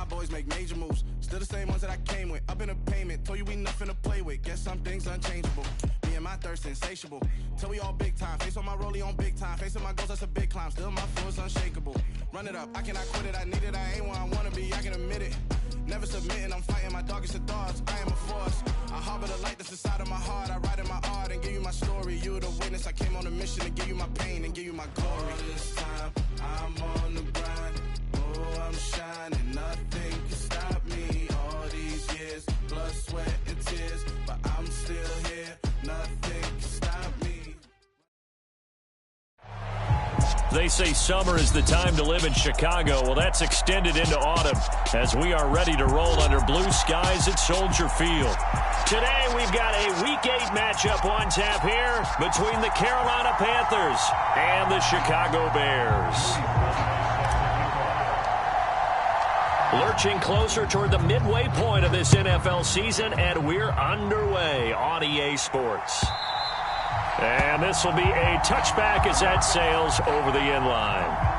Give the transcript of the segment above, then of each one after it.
my boys make major moves. Still the same ones that I came with. Up in a payment, told you we nothing to play with. Guess some things unchangeable. Me and my thirst insatiable. Till we all big time. Face on my rollie on big time. Facing my goals, that's a big climb. Still my flow is unshakable. Run it up, I cannot quit it. I need it, I ain't where I wanna be, I can admit it. Never submitting, I'm fighting my darkest of thoughts. I am a force. I harbor the light that's inside of my heart. I write in my art and give you my story. You the witness. I came on a mission to give you my pain and give you my glory. All this time, I'm on the grind. Oh, I'm shining. Nothing can stop me. All these years, blood, sweat, and tears. But I'm still here. Nothing can stop me. They say summer is the time to live in Chicago. Well, that's extended into autumn as we are ready to roll under blue skies at Soldier Field. Today, we've got a Week 8 matchup on tap here between the Carolina Panthers and the Chicago Bears. Lurching closer toward the midway point of this NFL season, and we're underway on EA Sports. And this will be a touchback as that sails over the end line.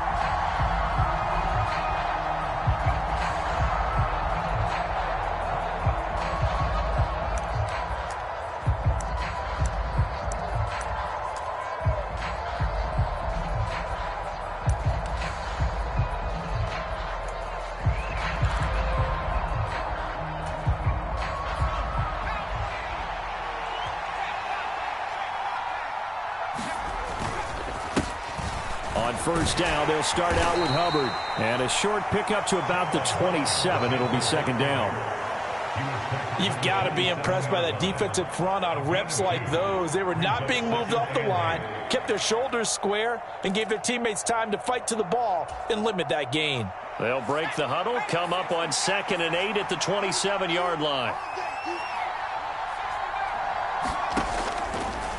On first down, they'll start out with Hubbard. And a short pickup to about the 27. It'll be second down. You've got to be impressed by that defensive front on reps like those. They were not being moved off the line, kept their shoulders square, and gave their teammates time to fight to the ball and limit that gain. They'll break the huddle, come up on 2nd and 8 at the 27-yard line.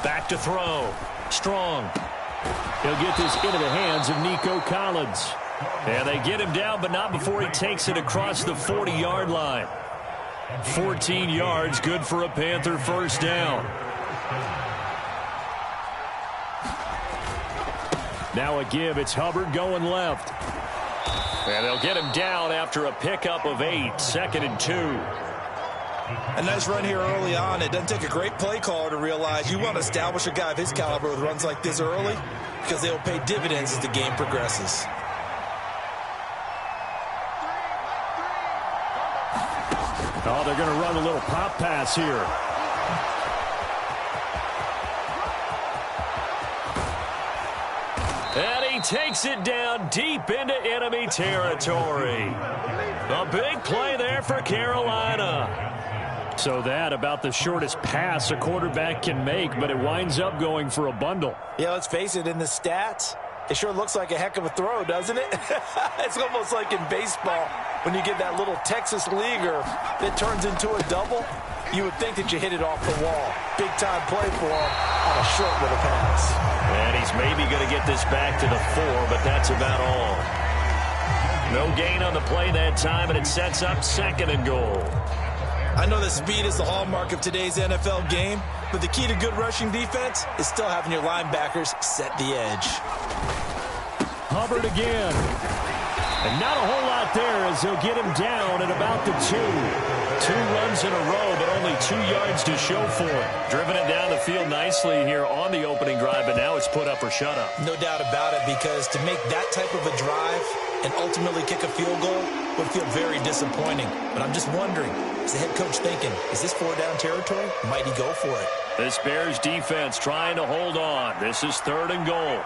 Back to throw. Strong. He'll get this into the hands of Nico Collins. And they get him down, but not before he takes it across the 40-yard line. 14 yards, good for a Panther first down. Now a give, it's Hubbard going left. And they'll get him down after a pickup of 8, 2nd and 2. A nice run here early on. It doesn't take a great play caller to realize you want to establish a guy of his caliber with runs like this early because they will pay dividends as the game progresses. Oh, they're going to run a little pop pass here. And he takes it down deep into enemy territory. A big play there for Carolina. So that about the shortest pass a quarterback can make, but it winds up going for a bundle. Yeah, let's face it, in the stats, it sure looks like a heck of a throw, doesn't it? It's almost like in baseball when you get that little Texas leaguer that turns into a double. You would think that you hit it off the wall. Big-time play for him on a short little pass. And he's maybe going to get this back to the 4, but that's about all. No gain on the play that time, and it sets up 2nd and goal. I know that speed is the hallmark of today's NFL game, but the key to good rushing defense is still having your linebackers set the edge. Hubbard again. And not a whole lot there as they'll get him down at about the 2. 2 runs in a row, but only 2 yards to show for it. Driven it down the field nicely here on the opening drive, but now it's put up or shut up. No doubt about it, because to make that type of a drive and ultimately kick a field goal would feel very disappointing. But I'm just wondering, is the head coach thinking, is this 4-down territory? Might he go for it? This Bears defense trying to hold on. This is 3rd and goal.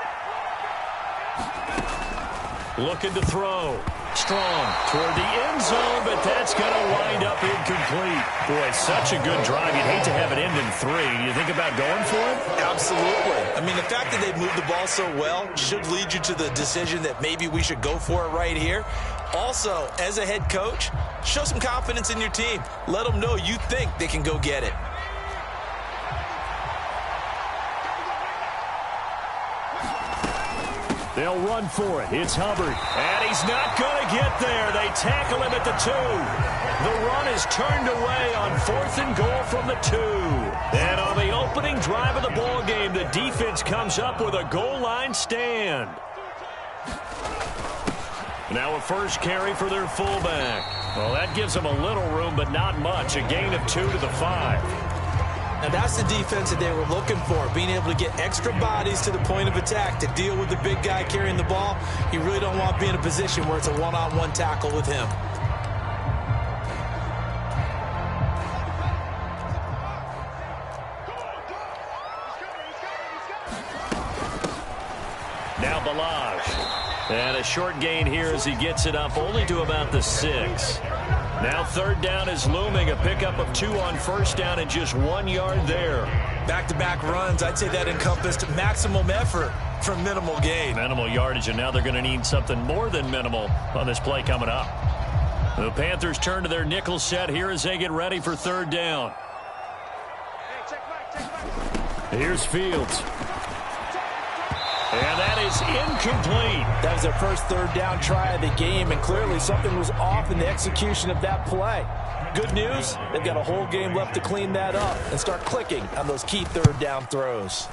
Looking to throw. Strong toward the end zone, but that's going to wind up incomplete. Boy, such a good drive. You'd hate to have it end in 3. Do you think about going for it? Absolutely. I mean, the fact that they've moved the ball so well should lead you to the decision that maybe we should go for it right here. Also, as a head coach, show some confidence in your team. Let them know you think they can go get it. They'll run for it. It's Hubbard. And he's not going to get there. They tackle him at the 2. The run is turned away on 4th and goal from the 2. And on the opening drive of the ball game, the defense comes up with a goal line stand. Now a first carry for their fullback. Well, that gives them a little room, but not much. A gain of 2 to the 5. Now, that's the defense that they were looking for, being able to get extra bodies to the point of attack to deal with the big guy carrying the ball. You really don't want to be in a position where it's a one-on-one tackle with him. Now Balaj. And a short gain here as he gets it up only to about the 6. Now third down is looming. A pickup of 2 on first down and just 1 yard there. Back-to-back runs, I'd say that encompassed maximum effort for minimal gain. Minimal yardage, and now they're going to need something more than minimal on this play coming up. The Panthers turn to their nickel set here as they get ready for third down. Here's Fields. And that is incomplete. That was their first third down try of the game, and clearly something was off in the execution of that play. Good news, they've got a whole game left to clean that up and start clicking on those key third down throws.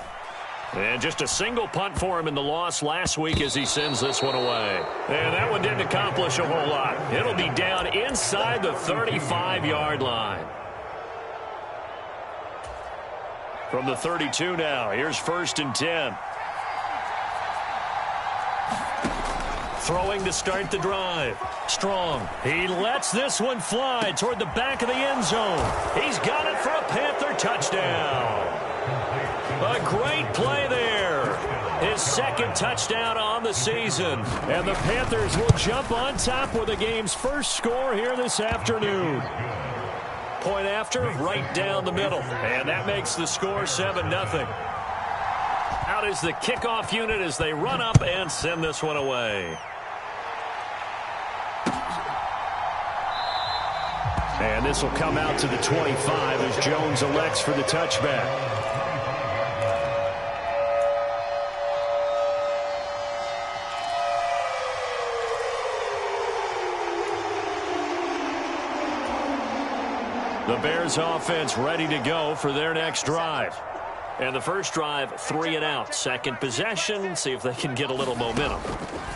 And just a single punt for him in the loss last week as he sends this one away. And that one didn't accomplish a whole lot. It'll be down inside the 35-yard line. From the 32 now, here's 1st and 10. Throwing to start the drive. Strong. He lets this one fly toward the back of the end zone. He's got it for a Panther touchdown. A great play there. His second touchdown on the season. And the Panthers will jump on top with the game's first score here this afternoon. Point after, right down the middle. And that makes the score 7-0. Out is the kickoff unit as they run up and send this one away. And this will come out to the 25 as Jones elects for the touchback. The Bears offense ready to go for their next drive. And the first drive, 3 and out. Second possession, see if they can get a little momentum.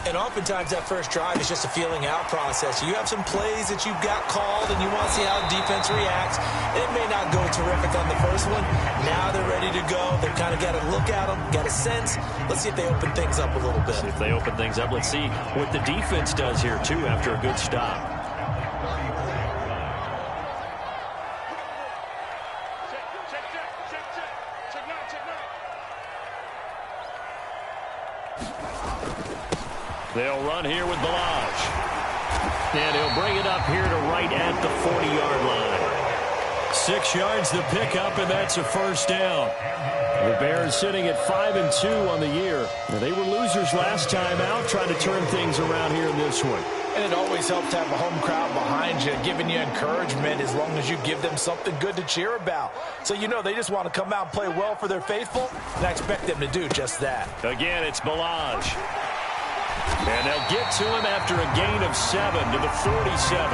And oftentimes that first drive is just a feeling out process. You have some plays that you've got called and you want to see how the defense reacts. It may not go terrific on the first one. Now they're ready to go. They've kind of got to look at them, got a sense. Let's see if they open things up a little bit. See if they open things up. Let's see what the defense does here, too, after a good stop. They'll run here with Balaj. And he'll bring it up here to right at the 40-yard line. 6 yards the pickup, and that's a first down. The Bears sitting at 5-2 on the year. They were losers last time out, trying to turn things around here in this one. And it always helps to have a home crowd behind you, giving you encouragement as long as you give them something good to cheer about. So you know they just want to come out and play well for their faithful, and I expect them to do just that. Again, it's Balaj. And they'll get to him after a gain of 7 to the 47.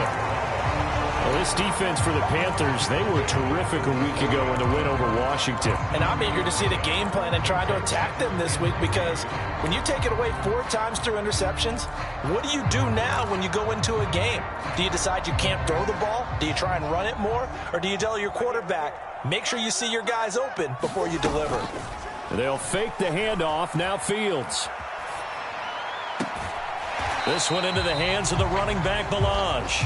Well, this defense for the Panthers, they were terrific a week ago in the win over Washington. And I'm eager to see the game plan and try to attack them this week, because when you take it away 4 times through interceptions, what do you do now when you go into a game? Do you decide you can't throw the ball? Do you try and run it more? Or do you tell your quarterback, make sure you see your guys open before you deliver? They'll fake the handoff. Now Fields. This one into the hands of the running back, Balaj.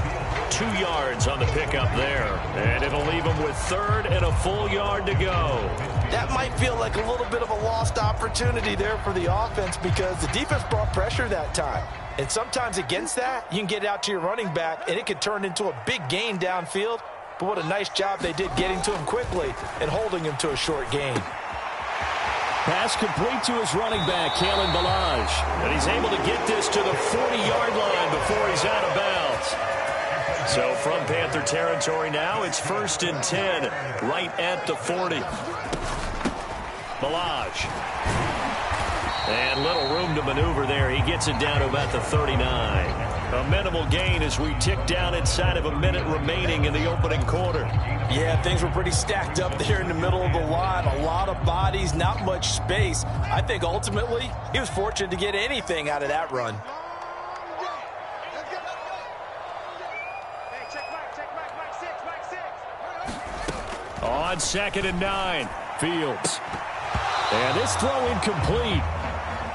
2 yards on the pickup there. And it'll leave him with 3rd and a full yard to go. That might feel like a little bit of a lost opportunity there for the offense, because the defense brought pressure that time. And sometimes against that, you can get out to your running back, and it could turn into a big gain downfield. But what a nice job they did getting to him quickly and holding him to a short gain. Pass complete to his running back, Kalen Balaj. And he's able to get this to the 40-yard line before he's out of bounds. So from Panther territory now, it's 1st and 10, right at the 40. Balaj. And little room to maneuver there. He gets it down to about the 39. A minimal gain as we tick down inside of a minute remaining in the opening quarter. Yeah, things were pretty stacked up there in the middle of the line. A lot of bodies, not much space. I think ultimately he was fortunate to get anything out of that run. On 2nd and 9, Fields. And this throw incomplete.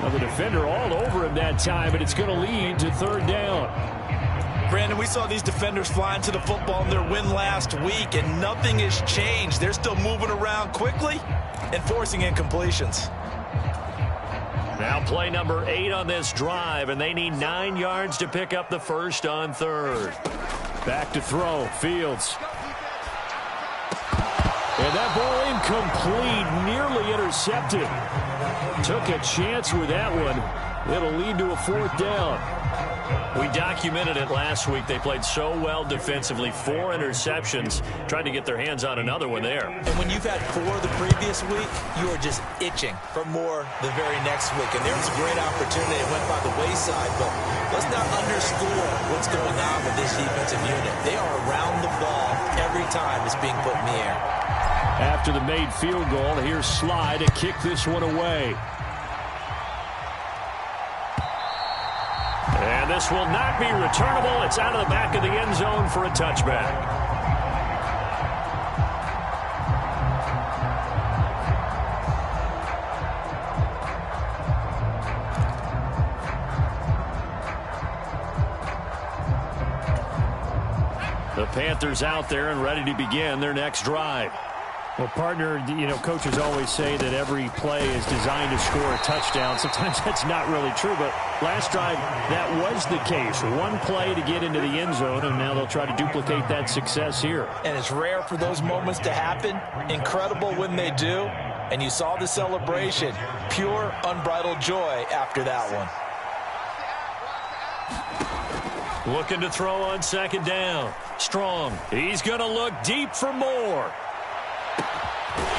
Now the defender all over him that time, and it's going to lead to 3rd down. Brandon, we saw these defenders flying to the football in their win last week, and nothing has changed. They're still moving around quickly and forcing incompletions. Now play number 8 on this drive, and they need 9 yards to pick up the first on 3rd. Back to throw, Fields. And that ball incomplete, nearly intercepted. Took a chance with that one. It'll lead to a 4th down. We documented it last week. They played so well defensively. 4 interceptions. Tried to get their hands on another one there. And when you've had 4 the previous week, you are just itching for more the very next week. And there was a great opportunity. It went by the wayside. But let's not underscore what's going on with this defensive unit. They are around the ball every time it's being put in the air. After the made field goal, here's Sly to kick this one away. And this will not be returnable. It's out of the back of the end zone for a touchback. The Panthers out there and ready to begin their next drive. Well, partner, coaches always say that every play is designed to score a touchdown. Sometimes that's not really true, but last drive, that was the case. One play to get into the end zone, and now they'll try to duplicate that success here. And it's rare for those moments to happen. Incredible when they do. And you saw the celebration. Pure, unbridled joy after that one. Looking to throw on 2nd down. Strong. He's going to look deep for more.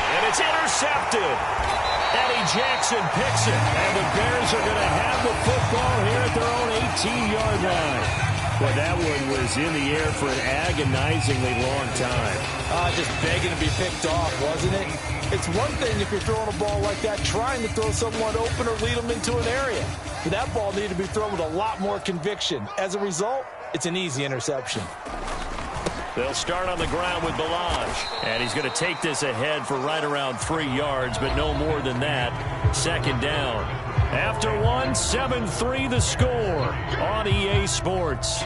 And it's intercepted. Eddie Jackson picks it. And the Bears are going to have the football here at their own 18-yard line. Well, that one was in the air for an agonizingly long time. Just begging to be picked off, wasn't it? It's one thing if you're throwing a ball like that, trying to throw someone open or lead them into an area. But that ball needed to be thrown with a lot more conviction. As a result, it's an easy interception. They'll start on the ground with Balaj. And he's going to take this ahead for right around 3 yards, but no more than that. 2nd down. After 1, 7-3 the score on EA Sports.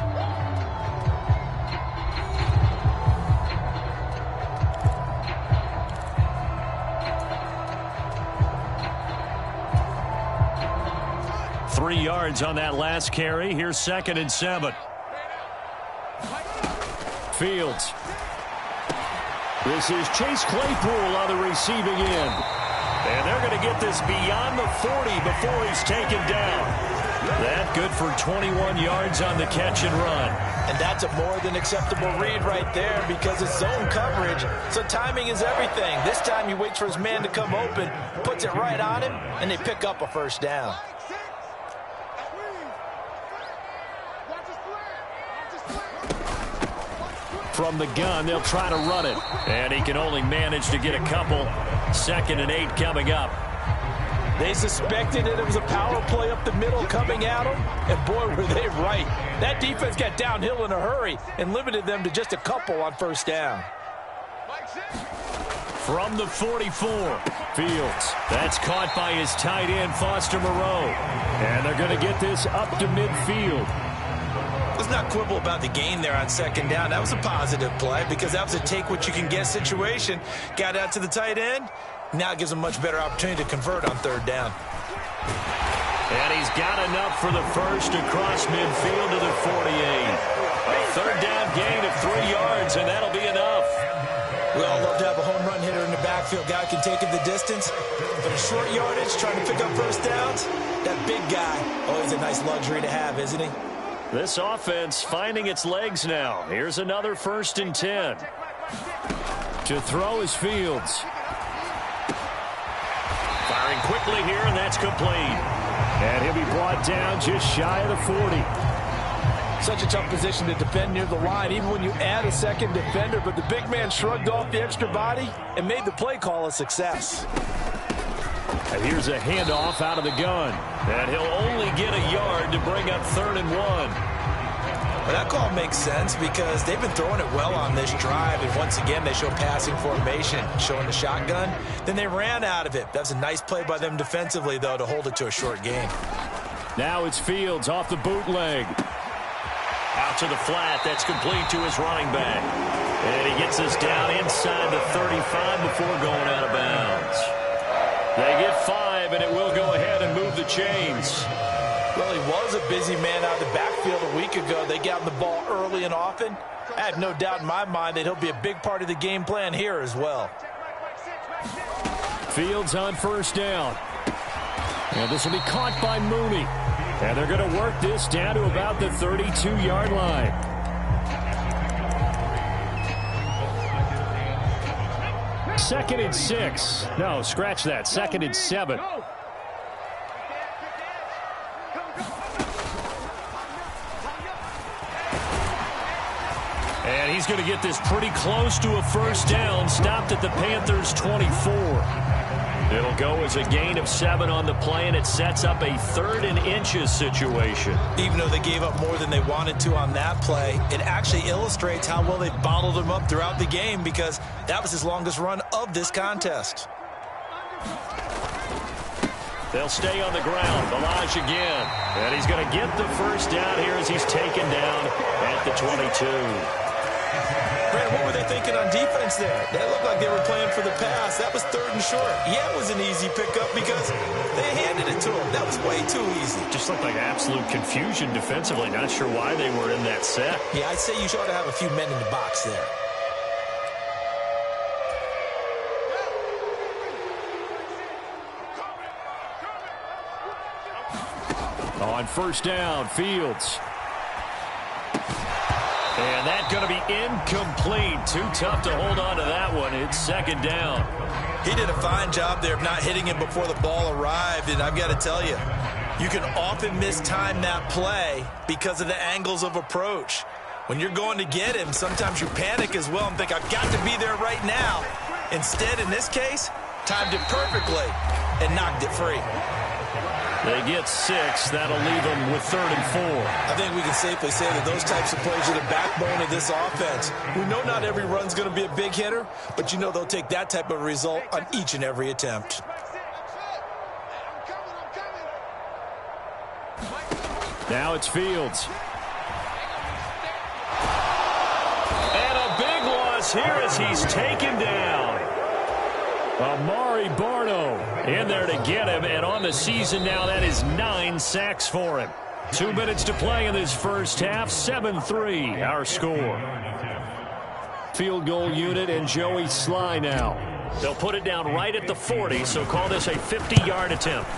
Three yards on that last carry. Here's 2nd and 7. Fields. This is Chase Claypool on the receiving end. And they're going to get this beyond the 40 before he's taken down. That good for 21 yards on the catch and run. And that's a more than acceptable read right there because it's zone coverage, so timing is everything. This time he waits for his man to come open, puts it right on him, and they pick up a 1st down. From the gun, they'll try to run it. And he can only manage to get a couple. 2nd and 8 coming up. They suspected that it was a power play up the middle coming at them, and boy, were they right. That defense got downhill in a hurry and limited them to just a couple on 1st down. From the 44, Fields. That's caught by his tight end, Foster Moreau. And they're going to get this up to midfield. Let's not quibble about the gain there on 2nd down. That was a positive play because that was a take-what-you-can-get situation. Got out to the tight end. Now it gives him a much better opportunity to convert on 3rd down. And he's got enough for the first across midfield to the 48. A 3rd down gain of 3 yards, and that'll be enough. We all love to have a home run hitter in the backfield. Guy can take it the distance. But a short yardage, trying to pick up 1st downs, that big guy, always a nice luxury to have, isn't he? This offense finding its legs now. Here's another 1st and 10. To throw is Fields. Firing quickly here, and that's complete. And he'll be brought down just shy of the 40. Such a tough position to defend near the line, even when you add a 2nd defender. But the big man shrugged off the extra body and made the play call a success. And here's a handoff out of the gun. And he'll only get a yard to bring up 3rd and 1. Well, that call makes sense because they've been throwing it well on this drive, and once again, they show passing formation, showing the shotgun. Then they ran out of it. That's a nice play by them defensively, though, to hold it to a short gain. Now it's Fields off the bootleg. Out to the flat. That's complete to his running back. And he gets us down inside the 35 before going out of bounds. They get 5, and it will go ahead and move the chains. Well, he was a busy man out of the backfield a week ago. They got him the ball early and often. I have no doubt in my mind that he'll be a big part of the game plan here as well. Fields on first down. And this will be caught by Mooney. And they're going to work this down to about the 32-yard line. Second and 6. No, scratch that. Second and 7. And he's going to get this pretty close to a first down. Stopped at the Panthers' 24. It'll go as a gain of 7 on the play, and it sets up a 3rd and inches situation. Even though they gave up more than they wanted to on that play, it actually illustrates how well they bottled him up throughout the game because that was his longest run of this contest. They'll stay on the ground. Balaj again. And he's going to get the first down here as he's taken down at the 22. Brad, what were they thinking on defense there? That looked like they were playing for the pass. That was 3rd and short. Yeah, it was an easy pickup because they handed it to him. That was way too easy. Just looked like absolute confusion defensively. Not sure why they were in that set. Yeah, I'd say you ought to have a few men in the box there. On first down, Fields. And that's going to be incomplete. Too tough to hold on to that one. It's 2nd down. He did a fine job there of not hitting him before the ball arrived, and I've got to tell you, you can often mistime that play because of the angles of approach. When you're going to get him, sometimes you panic as well and think, I've got to be there right now. Instead, in this case, timed it perfectly and knocked it free. They get 6. That'll leave them with 3rd and 4. I think we can safely say that those types of plays are the backbone of this offense. We know not every run's going to be a big hitter, but you know they'll take that type of result on each and every attempt. Now it's Fields. And a big loss here as he's taken down. Amari Barno in there to get him, and on the season now, that is 9 sacks for him. 2 minutes to play in this first half, 7-3 our score. Field goal unit and Joey Sly now. They'll put it down right at the 40, so call this a 50-yard attempt.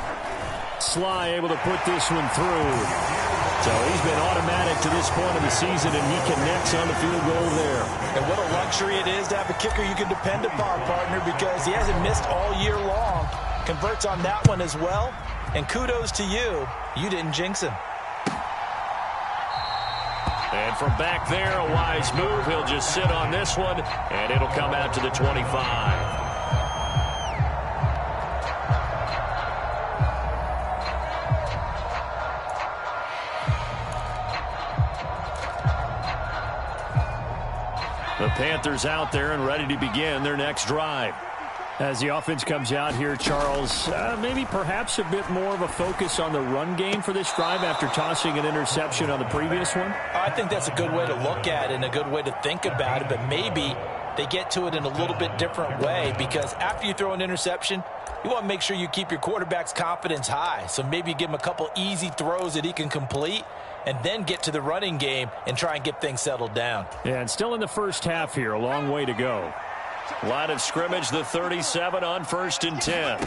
Sly able to put this one through. So he's been automatic to this point of the season, and he connects on the field goal there. And what a luxury it is to have a kicker you can depend upon, partner, because he hasn't missed all year long. Converts on that one as well. And kudos to you. You didn't jinx him. And from back there, a wise move. He'll just sit on this one, and it'll come out to the 25. The Panthers out there and ready to begin their next drive. As the offense comes out here, Charles, maybe perhaps a bit more of a focus on the run game for this drive after tossing an interception on the previous one? I think that's a good way to look at it and a good way to think about it, but maybe they get to it in a little bit different way because after you throw an interception, you want to make sure you keep your quarterback's confidence high. So maybe you give him a couple easy throws that he can complete and then get to the running game and try and get things settled down. Yeah, and still in the first half here, a long way to go. Line of scrimmage, the 37 on 1st and 10.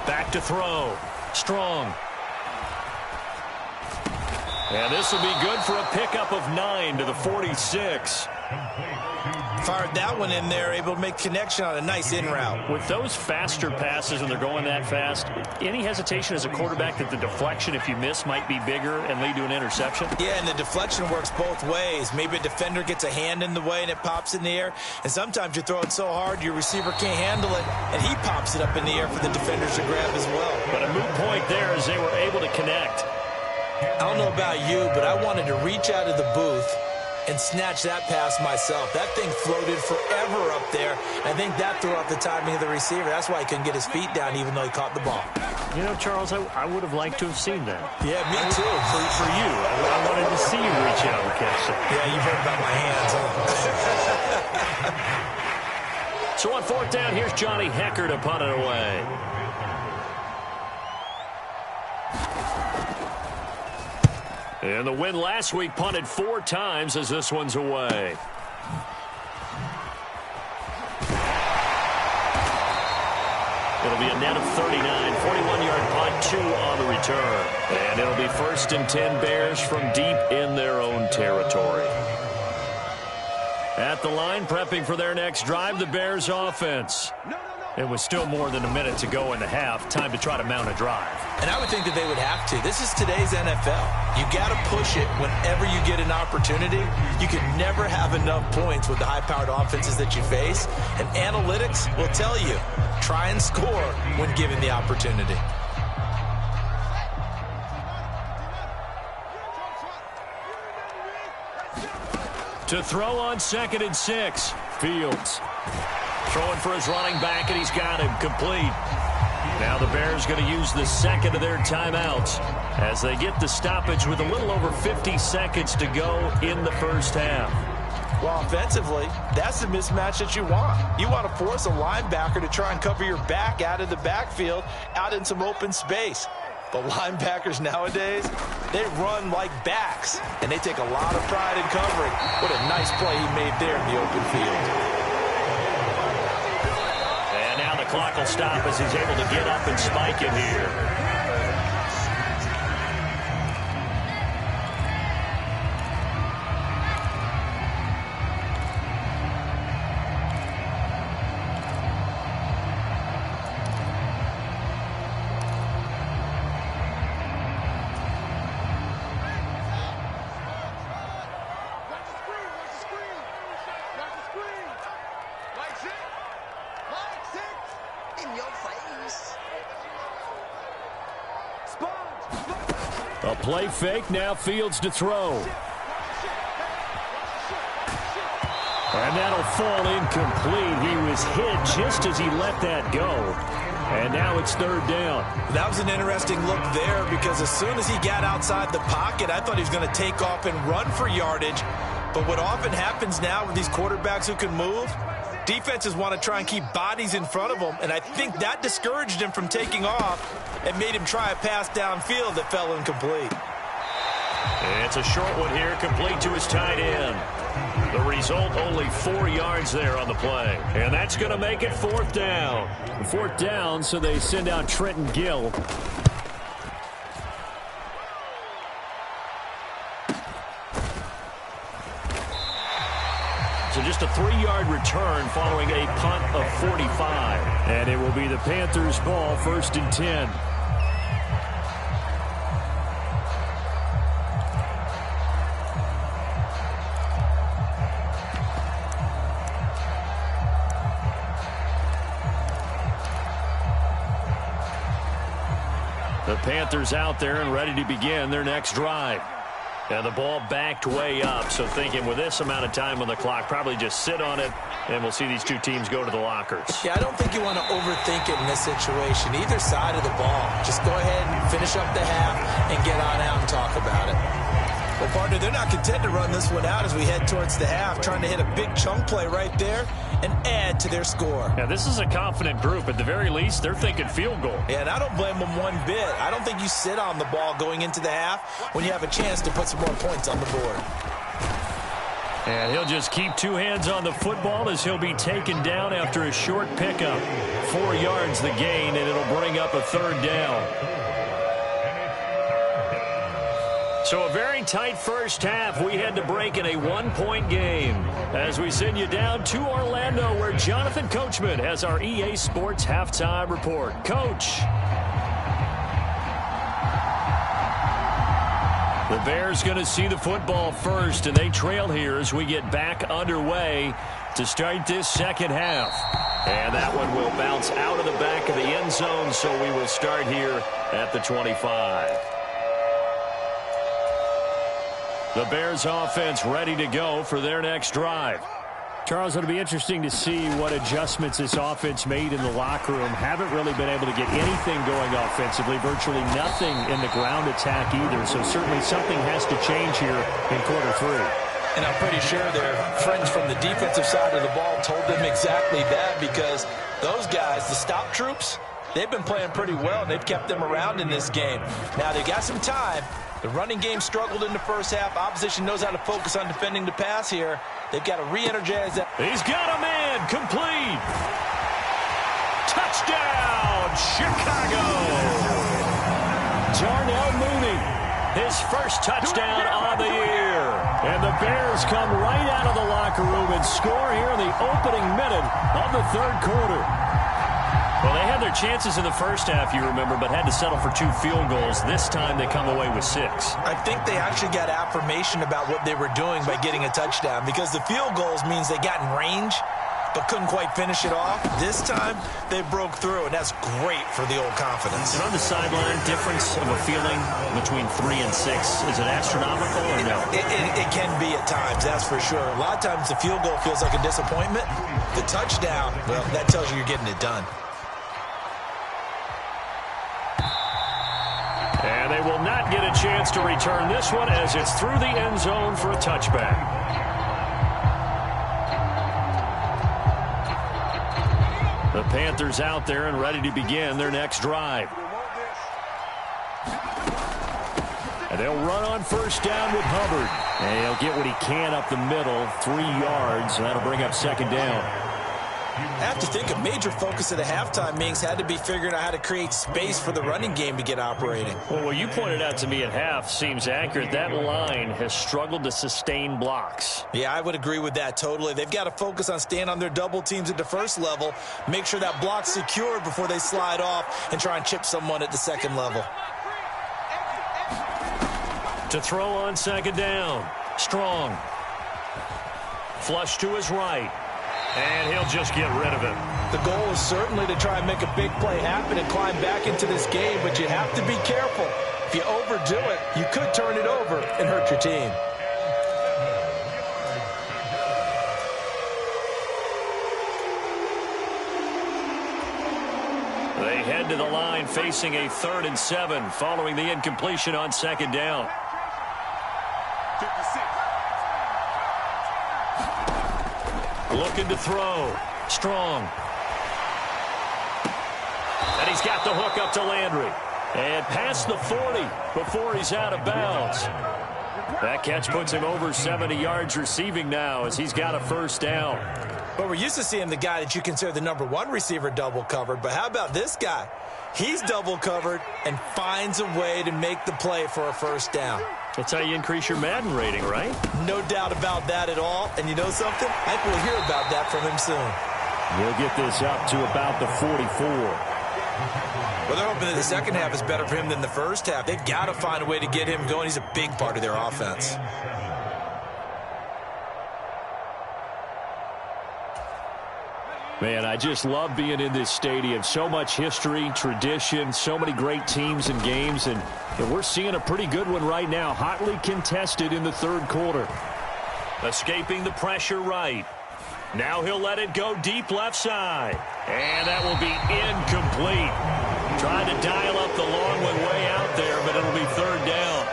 Back to throw. Strong. And this will be good for a pickup of 9 to the 46. Fired that one in there, able to make connection on a nice in route. With those faster passes and they're going that fast, any hesitation as a quarterback that the deflection, if you miss, might be bigger and lead to an interception? Yeah, and the deflection works both ways. Maybe a defender gets a hand in the way and it pops in the air. And sometimes you throw it so hard your receiver can't handle it, and he pops it up in the air for the defenders to grab as well. But a moot point there as they were able to connect. I don't know about you, but I wanted to reach out of the booth and snatch that pass myself. That thing floated forever up there. I think that threw off the timing of the receiver. That's why he couldn't get his feet down even though he caught the ball. You know, Charles, I would have liked to have seen that. Yeah, me too. For you. I wanted to see you reach out and catch it. Yeah, you've heard about my hands, huh? So on fourth down, here's Johnny Hecker to punt it away. And the win last week punted 4 times as this one's away. It'll be a net of 39, 41-yard punt, 2 on the return. And it'll be 1st and 10 Bears from deep in their own territory. At the line, prepping for their next drive, the Bears offense. It was still more than a minute to go in the half. Time to try to mount a drive. And I would think that they would have to. This is today's NFL. You got to push it whenever you get an opportunity. You can never have enough points with the high-powered offenses that you face. And analytics will tell you, try and score when given the opportunity. To throw on 2nd and 6, Fields. Throwing for his running back, and he's got him complete. Now the Bears going to use the second of their timeouts as they get the stoppage with a little over 50 seconds to go in the first half. Well, offensively, that's the mismatch that you want. You want to force a linebacker to try and cover your back out of the backfield, out in some open space. The linebackers nowadays, they run like backs, and they take a lot of pride in covering. What a nice play he made there in the open field. And now the clock will stop as he's able to get up and spike it here. A play fake, now Fields to throw. And that'll fall incomplete. He was hit just as he let that go. And now it's 3rd down. That was an interesting look there because as soon as he got outside the pocket, I thought he was going to take off and run for yardage. But what often happens now with these quarterbacks who can move, defenses want to try and keep bodies in front of them, and I think that discouraged him from taking off and made him try a pass downfield that fell incomplete. It's a short one here, complete to his tight end. The result, only 4 yards there on the play. And that's going to make it 4th down. 4th down, so they send out Trenton Gill. So just a 3-yard return following a punt of 45. And it will be the Panthers' ball, 1st and 10. The Panthers out there and ready to begin their next drive. And the ball backed way up, so thinking with this amount of time on the clock, probably just sit on it, and we'll see these two teams go to the lockers. Yeah, I don't think you want to overthink it in this situation. Either side of the ball. Just go ahead and finish up the half and get on out and talk about it. Well, partner, they're not content to run this one out as we head towards the half, trying to hit a big chunk play right there and add to their score. Yeah, this is a confident group. At the very least, they're thinking field goal. Yeah, and I don't blame them one bit. I don't think you sit on the ball going into the half when you have a chance to put some more points on the board. And he'll just keep 2 hands on the football as he'll be taken down after a short pickup. 4 yards the gain, and it'll bring up a 3rd down. So a very tight first half. We had to break in a 1-point game as we send you down to Orlando where Jonathan Coachman has our EA Sports halftime report. Coach. The Bears going to see the football first, and they trail here as we get back underway to start this second half. And that one will bounce out of the back of the end zone, so we will start here at the 25. The Bears offense ready to go for their next drive. Charles, it'll be interesting to see what adjustments this offense made in the locker room. Haven't really been able to get anything going offensively, virtually nothing in the ground attack either. So certainly something has to change here in quarter 3. And I'm pretty sure their friends from the defensive side of the ball told them exactly that, because those guys, the stop troops, they've been playing pretty well. They've kept them around in this game. Now they got some time. The running game struggled in the first half. Opposition knows how to focus on defending the pass here. They've got to re-energize that. He's got a man. Complete. Touchdown, Chicago. Darnell Mooney, his first touchdown on the year. And the Bears come right out of the locker room and score here in the opening minute of the third quarter. Well, they had their chances in the first half, you remember, but had to settle for 2 field goals. This time they come away with 6. I think they actually got affirmation about what they were doing by getting a touchdown, because the field goals means they got in range but couldn't quite finish it off. This time they broke through, and that's great for the old confidence. And on the sideline, difference of a feeling between 3 and 6, is it astronomical or no? It can be at times, that's for sure. A lot of times the field goal feels like a disappointment. The touchdown, well, that tells you you're getting it done. And they will not get a chance to return this one as it's through the end zone for a touchback. The Panthers out there and ready to begin their next drive. And they'll run on first down with Hubbard. And he'll get what he can up the middle, 3 yards, and that'll bring up second down. I have to think a major focus of the halftime meetings had to be figuring out how to create space for the running game to get operating. Well, what you pointed out to me at half seems accurate. That line has struggled to sustain blocks. Yeah, I would agree with that totally. They've got to focus on staying on their double teams at the first level, make sure that block's secured before they slide off and try and chip someone at the second level. To throw on second down. Strong. Flush to his right. And he'll just get rid of it. The goal is certainly to try and make a big play happen and climb back into this game, but you have to be careful. If you overdo it, you could turn it over and hurt your team. They head to the line facing a 3rd and 7 following the incompletion on second down. Looking to throw. Strong. And he's got the hook up to Landry. And past the 40 before he's out of bounds. That catch puts him over 70 yards receiving now as he's got a first down. But we're used to seeing the guy that you consider the #1 receiver double covered. But how about this guy? He's double covered and finds a way to make the play for a first down. That's how you increase your Madden rating, right? No doubt about that at all. And you know something? I think we'll hear about that from him soon. We'll get this up to about the 44. Well, they're hoping that the second half is better for him than the first half. They've got to find a way to get him going. He's a big part of their offense. Man, I just love being in this stadium. So much history, tradition, so many great teams and games, and we're seeing a pretty good one right now. Hotly contested in the third quarter. Escaping the pressure right. Now he'll let it go deep left side. And that will be incomplete. Trying to dial up the long one way out there, but it'll be third down.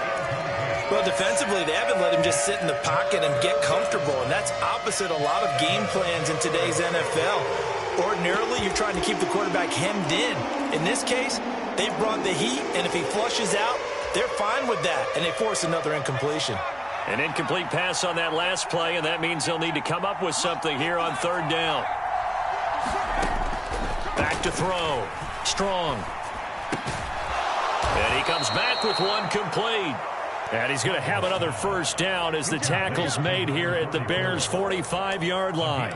Well, defensively, they haven't let him just sit in the pocket and get comfortable, and that's opposite a lot of game plans in today's NFL. Ordinarily, you're trying to keep the quarterback hemmed in. In this case, they've brought the heat, and if he flushes out, they're fine with that, and they force another incompletion. An incomplete pass on that last play, and that means they'll need to come up with something here on third down. Back to throw. Strong. And he comes back with one complete. And he's going to have another first down as the tackle's made here at the Bears' 45-yard line.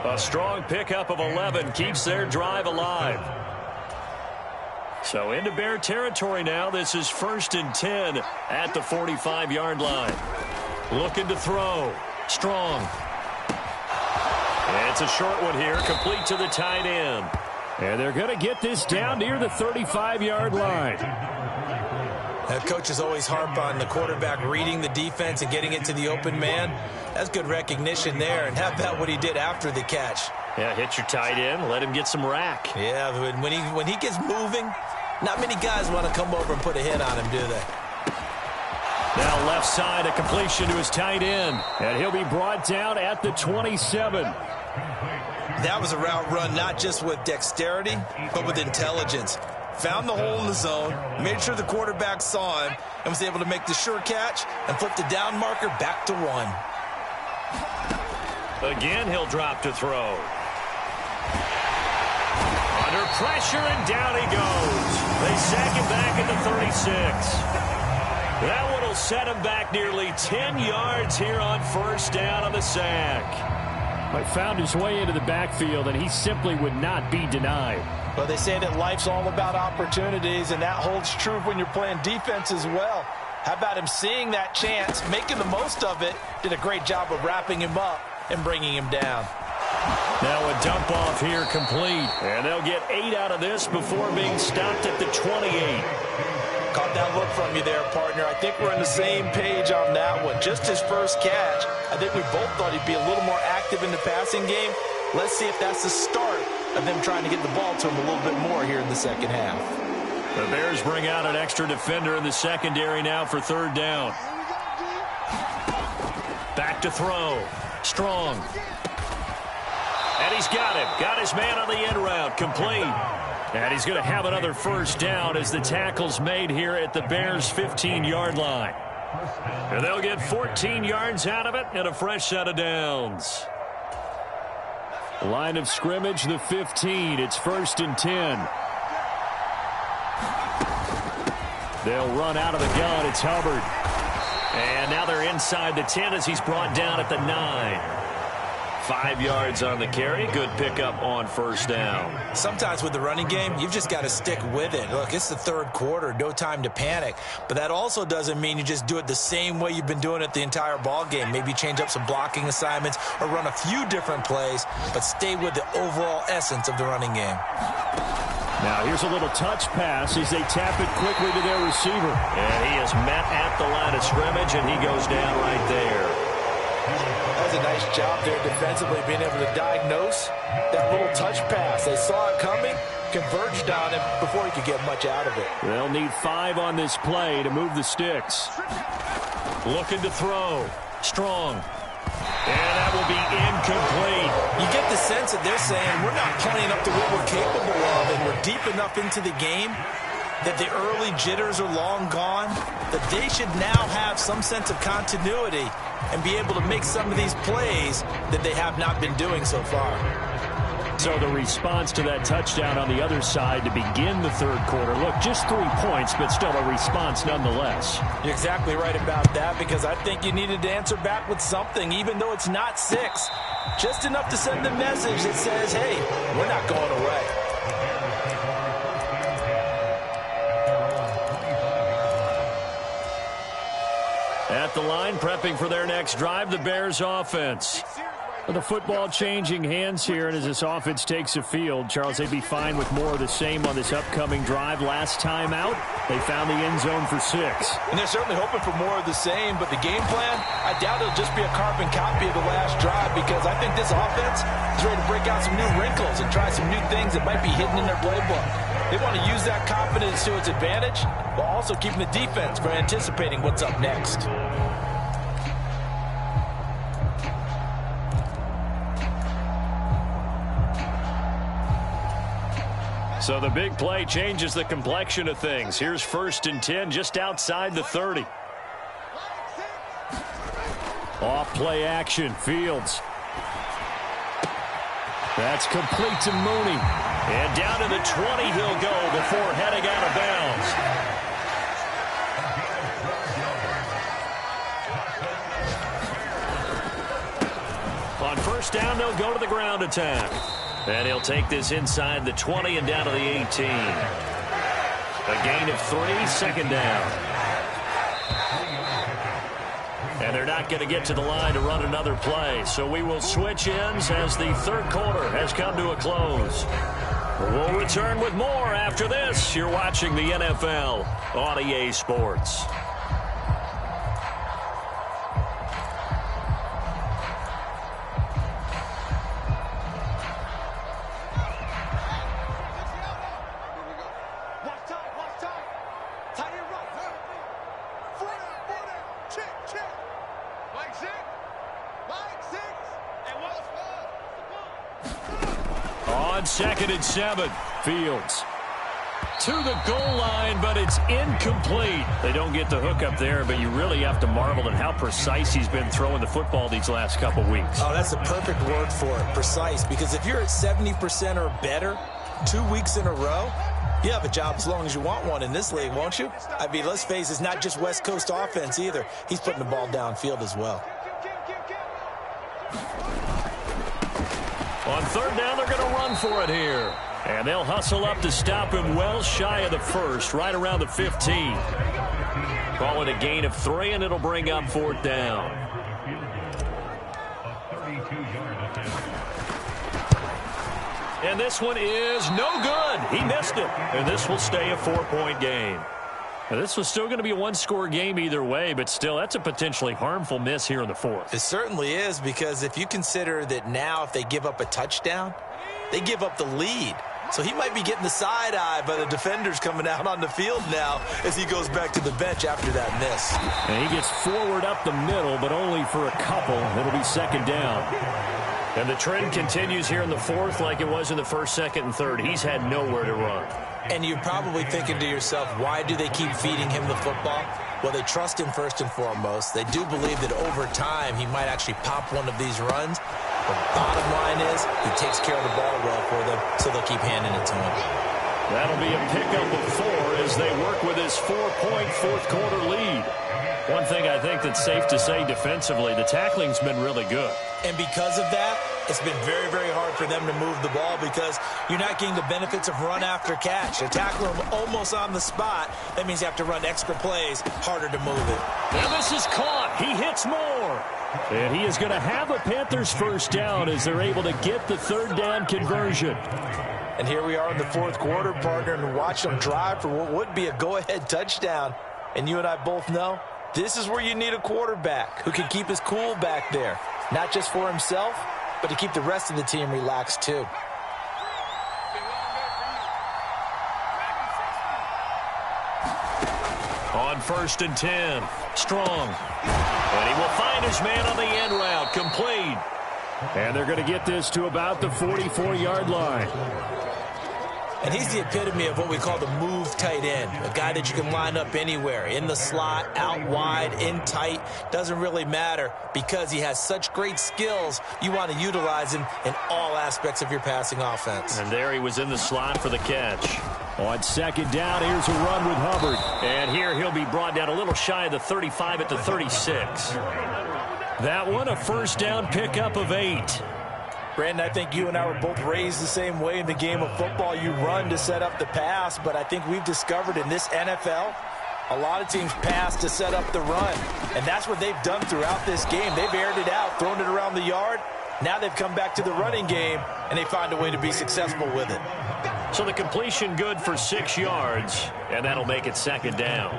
A strong pickup of 11 keeps their drive alive. So into Bear territory now. This is 1st and 10 at the 45-yard line. Looking to throw. Strong. And it's a short one here, complete to the tight end. And they're going to get this down near the 35-yard line. Coaches always harp on the quarterback reading the defense and getting it to the open man. That's good recognition there. And how about what he did after the catch? Yeah, hit your tight end, let him get some rack. Yeah, but when he gets moving, not many guys want to come over and put a hit on him, do they? Now left side, a completion to his tight end. And he'll be brought down at the 27. That was a route run not just with dexterity, but with intelligence. Found the hole in the zone, made sure the quarterback saw him, and was able to make the sure catch and flip the down marker back to 1. Again, he'll drop to throw. Under pressure, and down he goes. They sack him back at the 36. That one will set him back nearly 10 yards here on first down on the sack. He found his way into the backfield, and he simply would not be denied. Well, they say that life's all about opportunities, and that holds true when you're playing defense as well. How about him seeing that chance, making the most of it, did a great job of wrapping him up and bringing him down. Now a dump off here complete, and they'll get 8 out of this before being stopped at the 28. Caught that look from you there, partner. I think we're on the same page on that one. Just his first catch, I think we both thought he'd be a little more active in the passing game. Let's see if that's the start of them trying to get the ball to him a little bit more here in the second half. The Bears bring out an extra defender in the secondary now for third down. Back to throw. Strong. And he's got him. Got his man on the end route. Complete. And he's going to have another first down as the tackle's made here at the Bears' 15-yard line. And they'll get 14 yards out of it and a fresh set of downs. Line of scrimmage, the 15. It's 1st and 10. They'll run out of the gun. It's Hubbard. And now they're inside the 10 as he's brought down at the 9. 5 yards on the carry. Good pickup on first down. Sometimes with the running game, you've just got to stick with it. Look, it's the third quarter. No time to panic. But that also doesn't mean you just do it the same way you've been doing it the entire ball game. Maybe change up some blocking assignments or run a few different plays, but stay with the overall essence of the running game. Now here's a little touch pass as they tap it quickly to their receiver. And he is met at the line of scrimmage, and he goes down right there. That was a nice job there defensively, being able to diagnose that little touch pass. They saw it coming, converged on him before he could get much out of it. They'll need 5 on this play to move the sticks. Looking to throw. Strong. And that will be incomplete. You get the sense that they're saying we're not playing up to what we're capable of, and we're deep enough into the game that the early jitters are long gone, that they should now have some sense of continuity and be able to make some of these plays that they have not been doing so far. So the response to that touchdown on the other side to begin the third quarter, look, just 3 points, but still a response nonetheless. You're exactly right about that, because I think you needed to answer back with something, even though it's not 6. Just enough to send the message that says, hey, we're not going away. At the line, prepping for their next drive, the Bears offense. The football changing hands here, and as this offense takes a field, Charles, they'd be fine with more of the same on this upcoming drive. Last time out, they found the end zone for 6. And they're certainly hoping for more of the same, but the game plan, I doubt it'll just be a carbon copy of the last drive, because I think this offense is ready to break out some new wrinkles and try some new things that might be hidden in their playbook. They want to use that confidence to its advantage, while also keeping the defense from anticipating what's up next. So the big play changes the complexion of things. Here's 1st and 10 just outside the 30. Off play action, Fields. That's complete to Mooney. And down to the 20 he'll go before heading out of bounds. On first down, they'll go to the ground attack. And he'll take this inside the 20 and down to the 18. A gain of 3, 2nd down. And they're not going to get to the line to run another play. So we will switch ends as the third quarter has come to a close. We'll return with more after this. You're watching the NFL on EA Sports. On 2nd and 7, Fields to the goal line, but it's incomplete. They don't get the hook up there, but you really have to marvel at how precise he's been throwing the football these last couple weeks. Oh, that's a perfect word for it, precise, because if you're at 70% or better 2 weeks in a row, you have a job as long as you want one in this league, won't you? I mean, let's face it, it's not just West Coast offense either. He's putting the ball downfield as well. On 3rd down, they're going to run for it here. And they'll hustle up to stop him well shy of the first, right around the 15. Call it a gain of 3, and it'll bring up 4th down. And this one is no good. He missed it. And this will stay a 4-point game. Now, this was still going to be a one-score game either way, but still, that's a potentially harmful miss here in the 4th. It certainly is, because if you consider that now if they give up a touchdown, they give up the lead. So he might be getting the side eye by the defenders coming out on the field now as he goes back to the bench after that miss. And he gets forward up the middle, but only for a couple. It'll be 2nd down. And the trend continues here in the 4th like it was in the 1st, 2nd, and 3rd. He's had nowhere to run. And you're probably thinking to yourself, why do they keep feeding him the football? Well, they trust him first and foremost. They do believe that over time he might actually pop one of these runs. The bottom line is he takes care of the ball well for them, so they'll keep handing it to him. That'll be a pickup of 4 as they work with his 4-point 4th-quarter lead. One thing I think that's safe to say defensively, the tackling's been really good. And because of that, it's been very, very hard for them to move the ball because you're not getting the benefits of run after catch. They tackle him almost on the spot. That means you have to run extra plays, harder to move it. Now this is caught. He hits more. And he is going to have a Panthers 1st down as they're able to get the 3rd down conversion. And here we are in the 4th quarter, partner, and watch them drive for what would be a go-ahead touchdown. And you and I both know this is where you need a quarterback who can keep his cool back there. Not just for himself, but to keep the rest of the team relaxed too. On 1st and 10, Strong. And he will find his man on the end route, complete. And they're going to get this to about the 44-yard line. And he's the epitome of what we call the move tight end, a guy that you can line up anywhere, in the slot, out wide, in tight, doesn't really matter because he has such great skills. You want to utilize him in all aspects of your passing offense. And there he was in the slot for the catch. On 2nd down, here's a run with Hubbard. And here he'll be brought down a little shy of the 35 at the 36. That one, a 1st down pickup of 8. Brandon, I think you and I were both raised the same way in the game of football. You run to set up the pass, but I think we've discovered in this NFL, a lot of teams pass to set up the run. And that's what they've done throughout this game. They've aired it out, thrown it around the yard. Now they've come back to the running game, and they find a way to be successful with it. So the completion good for 6 yards, and that'll make it 2nd down.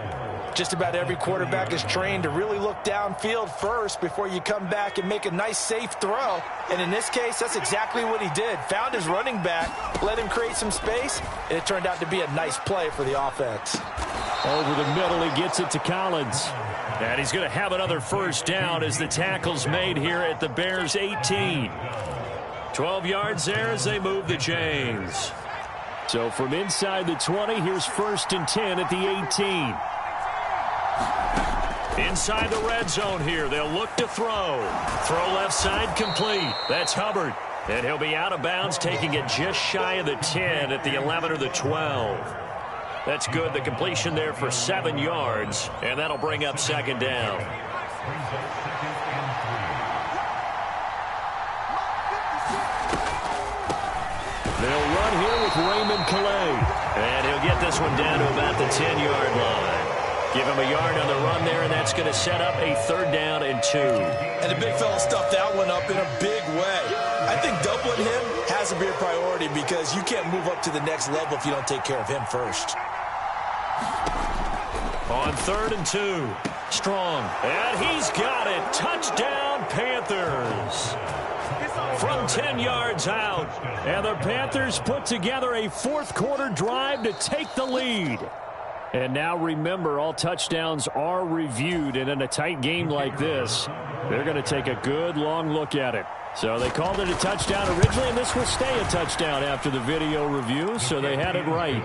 Just about every quarterback is trained to really look downfield first before you come back and make a nice, safe throw. And in this case, that's exactly what he did. Found his running back, let him create some space, and it turned out to be a nice play for the offense. Over the middle, he gets it to Collins. And he's going to have another 1st down as the tackle's made here at the Bears' 18. 12 yards there as they move the chains. So from inside the 20, here's 1st and 10 at the 18. Inside the red zone here, they'll look to throw. Throw left side complete. That's Hubbard. And he'll be out of bounds, taking it just shy of the 10 at the 11 or the 12. That's good. The completion there for 7 yards, and that'll bring up 2nd down. They'll run here with Raymond Calais. And he'll get this one down to about the 10-yard line. Give him a yard on the run there, and that's going to set up a 3rd down and 2. And the big fella stuffed that one up in a big way. I think doubling him has to be a priority because you can't move up to the next level if you don't take care of him first. On 3rd and 2, Strong, and he's got it. Touchdown, Panthers. From 10 yards out. And the Panthers put together a fourth-quarter drive to take the lead. And now remember, all touchdowns are reviewed, and in a tight game like this, they're going to take a good long look at it. So they called it a touchdown originally, and this will stay a touchdown after the video review, so they had it right.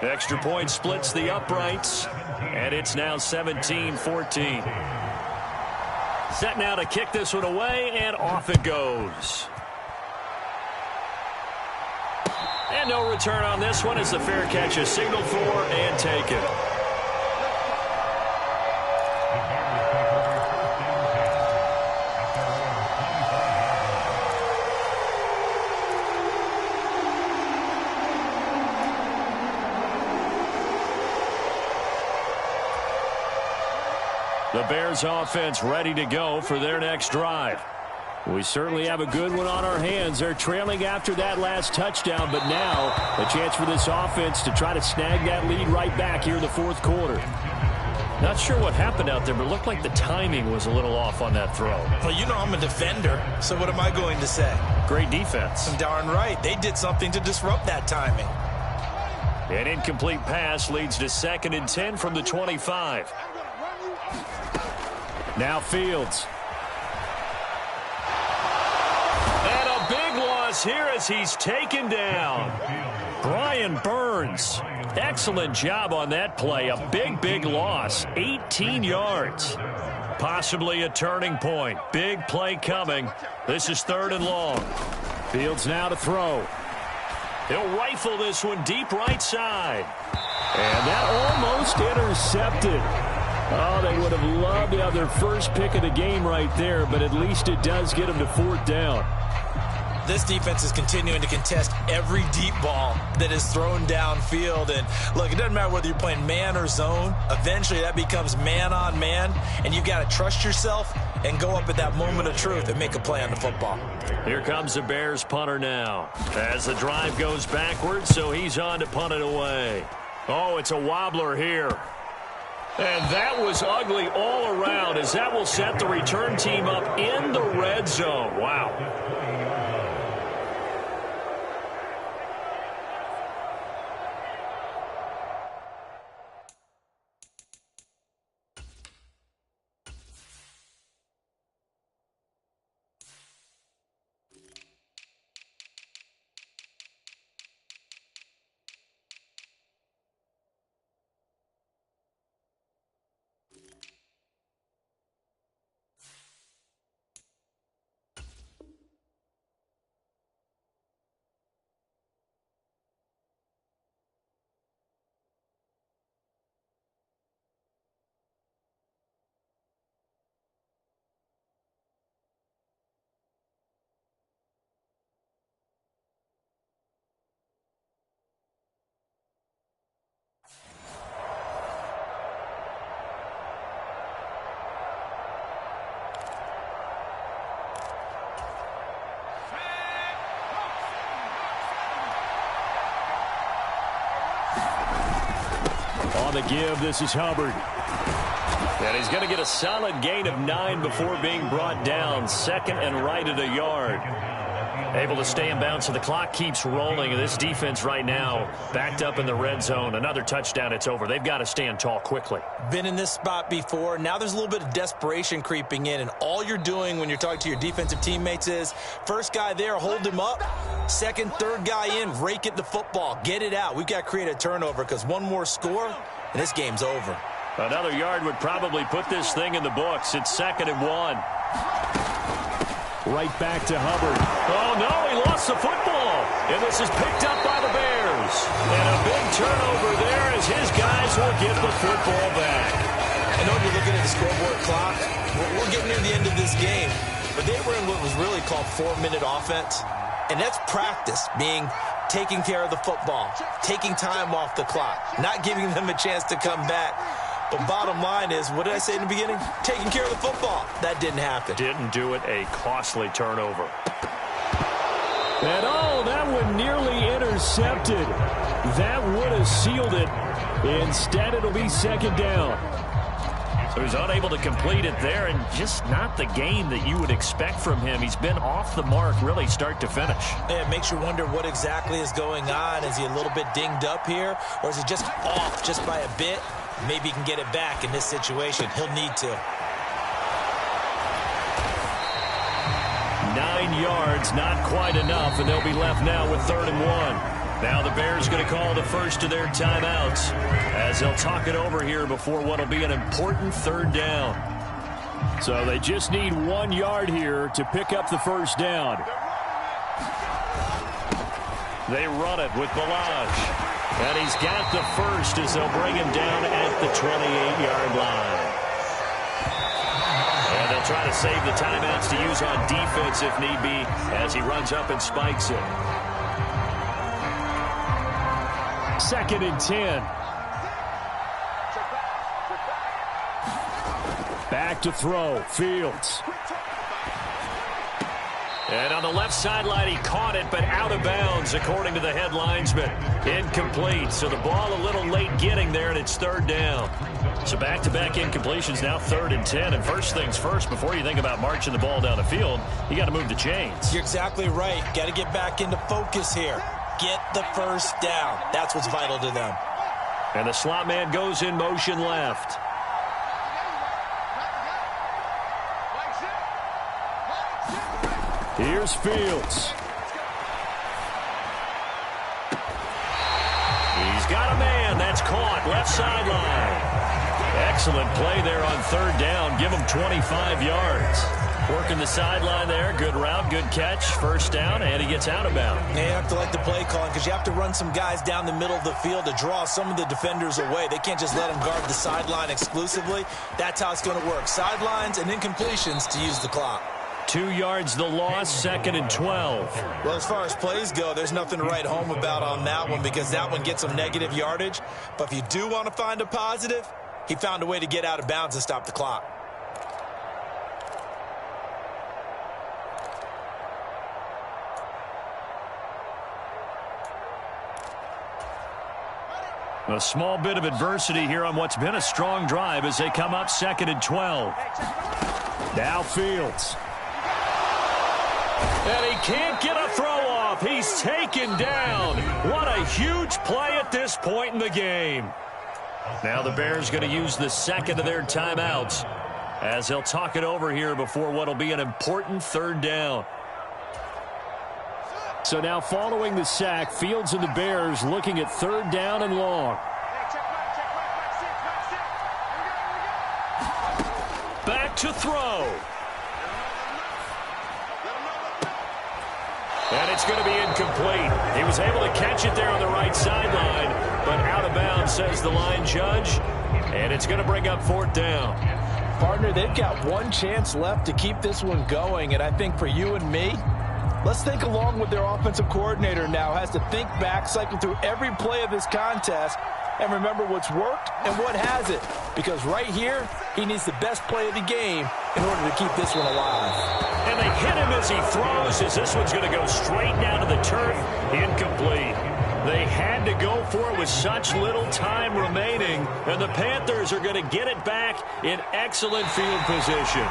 Extra point splits the uprights, and it's now 17-14. Set now to kick this one away, and off it goes. And no return on this one as the fair catch is signaled for and taken. The Bears offense ready to go for their next drive. We certainly have a good one on our hands. They're trailing after that last touchdown, but now a chance for this offense to try to snag that lead right back here in the fourth quarter. Not sure what happened out there, but it looked like the timing was a little off on that throw. Well, you know I'm a defender, so what am I going to say? Great defense. Darn right. They did something to disrupt that timing. An incomplete pass leads to 2nd and 10 from the 25. Now Fields. And a big loss here as he's taken down. Brian Burns. Excellent job on that play. A big loss. 18 yards. Possibly a turning point. Big play coming. This is 3rd and long. Fields now to throw. He'll rifle this one deep right side. And that almost intercepted. Oh, they would have loved to have their first pick of the game right there, but at least it does get them to 4th down. This defense is continuing to contest every deep ball that is thrown downfield. And, look, it doesn't matter whether you're playing man or zone. Eventually, that becomes man on man, and you've got to trust yourself and go up at that moment of truth and make a play on the football. Here comes the Bears punter now as the drive goes backwards, so he's on to punt it away. Oh, it's a wobbler here. And that was ugly all around as that will set the return team up in the red zone. Wow. On the give, this is Hubbard. And he's going to get a solid gain of 9 before being brought down. 2nd and right at a yard. Able to stay in bounds, so the clock keeps rolling. And this defense right now backed up in the red zone. Another touchdown, it's over. They've got to stand tall quickly. Been in this spot before. Now there's a little bit of desperation creeping in. And all you're doing when you're talking to your defensive teammates is, first guy there, hold him up. Second, third guy in, rake it the football. Get it out. We've got to create a turnover because one more score, and this game's over. Another yard would probably put this thing in the books. It's 2nd and 1. Right back to Hubbard. Oh, no, he lost the football. And this is picked up by the Bears. And a big turnover there as his guys will get the football back. I know you're looking at the scoreboard clock. We're getting near the end of this game. But they were in what was really called 4-minute offense. And that's practice, being taking care of the football, taking time off the clock, not giving them a chance to come back. But bottom line is, what did I say in the beginning? Taking care of the football. That didn't happen. Didn't do it. A costly turnover. And that one nearly intercepted. That would have sealed it. Instead, it'll be second down. So he's unable to complete it there, and just not the game that you would expect from him. He's been off the mark really start to finish. Yeah, it makes you wonder what exactly is going on. Is he a little bit dinged up here, or is he just off just by a bit? Maybe he can get it back in this situation. He'll need to. 9 yards, not quite enough, and they'll be left now with 3rd and 1. Now the Bears going to call the first of their timeouts as they'll talk it over here before what will be an important 3rd down. So they just need 1 yard here to pick up the first down. They run it with Balaj. And he's got the first as they'll bring him down at the 28-yard line. And they'll try to save the timeouts to use on defense if need be as he runs up and spikes it. 2nd and 10. Back to throw. Fields. And on the left sideline, he caught it, but out of bounds, according to the head linesman. Incomplete. So the ball a little late getting there, and it's 3rd down. So back-to-back incompletions, now 3rd and 10. And first things first, before you think about marching the ball down the field, you got to move the chains. You're exactly right. Got to get back into focus here. Get the first down. That's what's vital to them. And the slot man goes in motion left. Here's Fields. He's got a man. That's caught. Left sideline. Excellent play there on 3rd down. Give him 25 yards. Working the sideline there. Good route, good catch. First down, and he gets out of bounds. Yeah, you have to like the play calling because you have to run some guys down the middle of the field to draw some of the defenders away. They can't just let them guard the sideline exclusively. That's how it's going to work. Sidelines and incompletions to use the clock. 2 yards the loss, 2nd and 12. Well, as far as plays go, there's nothing to write home about on that one because that one gets some negative yardage. But if you do want to find a positive, he found a way to get out of bounds and stop the clock. A small bit of adversity here on what's been a strong drive as they come up 2nd and 12. Now Fields. And he can't get a throw off. He's taken down. What a huge play at this point in the game. Now the Bears going to use the second of their timeouts as they'll talk it over here before what will be an important 3rd down. So now following the sack, Fields and the Bears looking at 3rd down and long. Back to throw. And it's going to be incomplete. He was able to catch it there on the right sideline, but out of bounds, says the line judge. And it's going to bring up 4th down. Partner, they've got one chance left to keep this one going, and I think for you and me, let's think along with their offensive coordinator now. Has to think back, cycle through every play of this contest, and remember what's worked and what hasn't. Because right here, he needs the best play of the game in order to keep this one alive. And they hit him as he throws, as this one's going to go straight down to the turf. Incomplete. They had to go for it with such little time remaining, and the Panthers are going to get it back in excellent field position.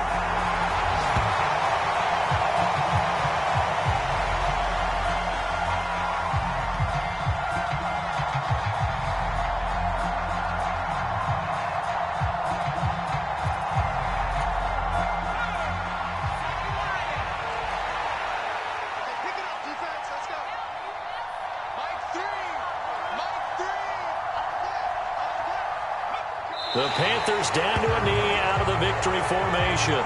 The Panthers down to a knee out of the victory formation.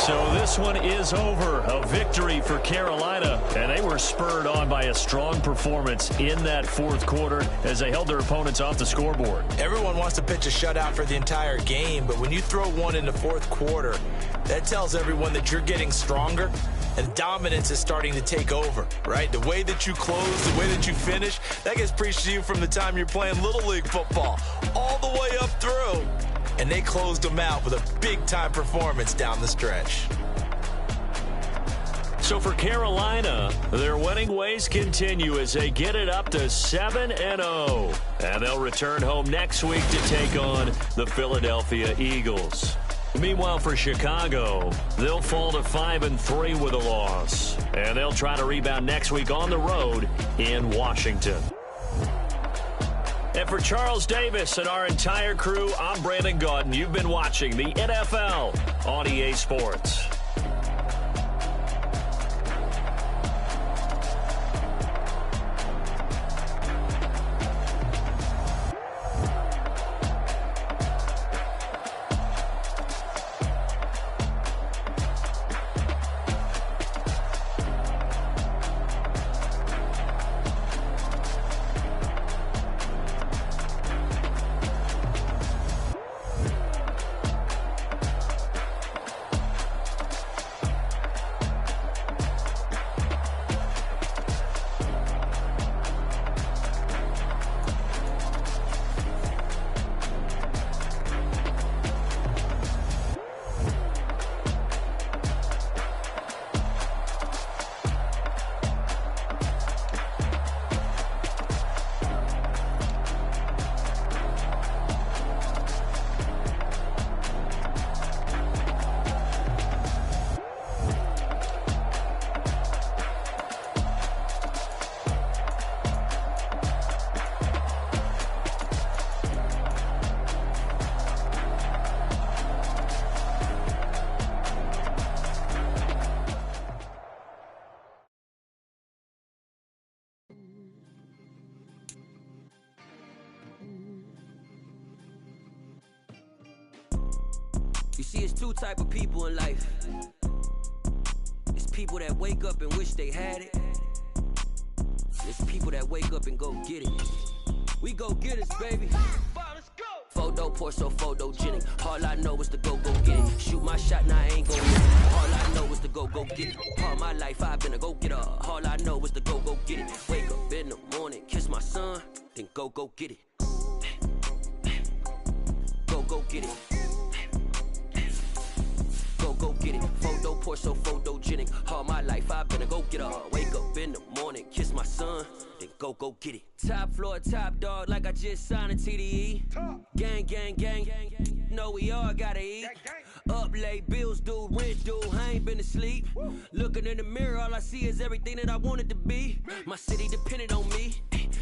So this one is over. A victory for Carolina, and they were spurred on by a strong performance in that fourth quarter as they held their opponents off the scoreboard. Everyone wants to pitch a shutout for the entire game, but when you throw one in the fourth quarter, that tells everyone that you're getting stronger and dominance is starting to take over, right? The way that you close, the way that you finish, that gets preached to you from the time you're playing Little League football all the way up through. And they closed them out with a big-time performance down the stretch. So for Carolina, their winning ways continue as they get it up to 7-0. And they'll return home next week to take on the Philadelphia Eagles. Meanwhile, for Chicago, they'll fall to 5-3 with a loss. And they'll try to rebound next week on the road in Washington. And for Charles Davis and our entire crew, I'm Brandon Gaudin. You've been watching the NFL on EA Sports. You see, it's two type of people in life. It's people that wake up and wish they had it. It's people that wake up and go get it. We go get it, baby. Photo poor, so photogenic. All I know is to go get it. Shoot my shot, now I ain't gon' miss it. All I know is to go get it. All my life I've been a go-getter. All I know is to go get it. Wake up in the morning, kiss my son, then go get it. Go get it. Go get it. Photo poor, so photogenic. All my life I've been a go-getter. Wake up in the morning, kiss my son, then go get it. Top floor, top dog, like I just signed a TDE. Gang, gang, gang. No, we all gotta eat. Up late, bills due, rent due, I ain't been asleep. Looking in the mirror, all I see is everything that I wanted to be. My city depended on me,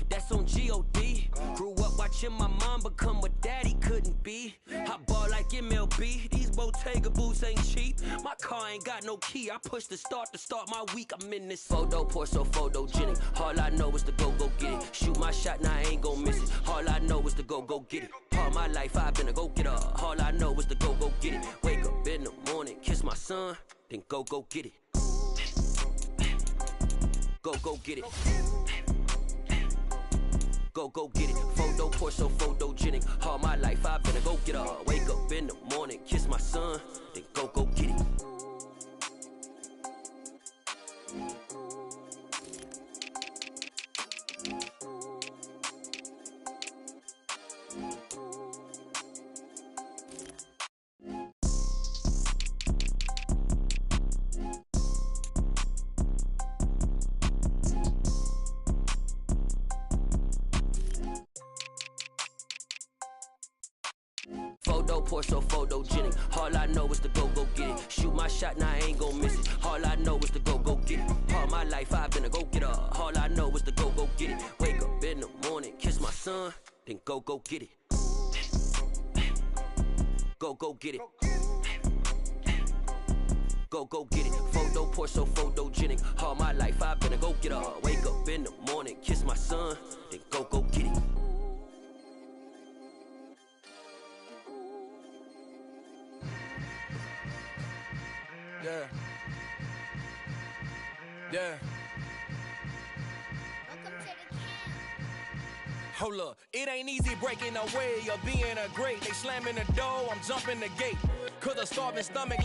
that's on G.O.D. Grew up watching my mom become what daddy couldn't be. I ball like MLB, these Bottega boots ain't cheap. My car ain't got no key, I push the start to start my week. I'm in this photo poor, so photogenic. All I know is to go get it. Shoot my shot, now I ain't gon' miss it. All I know is to go get it. All my life I've been a go-getter. All I know is to go get it. Wake up in the morning, kiss my son, then go get it. Go get it. Go get it. Photo poor, so photogenic. All my life I've been a go-getter. Wake up in the morning, kiss my son, then go get it. Photo poor, so photogenic. All I know is to go get it. Shoot my shot, now I ain't gon' miss it. All I know is to go get it. All my life I've been a go-getter. All I know is to go get it. Wake up in the morning, kiss my son, then go get it. Go get it. Go get it. Photo poor, so photogenic. All my life I've been a go-getter. Wake up in the morning, kiss my son, then go get it. Yeah. Yeah. Hold up, it ain't easy breaking away or being a great. They slamming the door, I'm jumping the gate. Cause a starving stomach like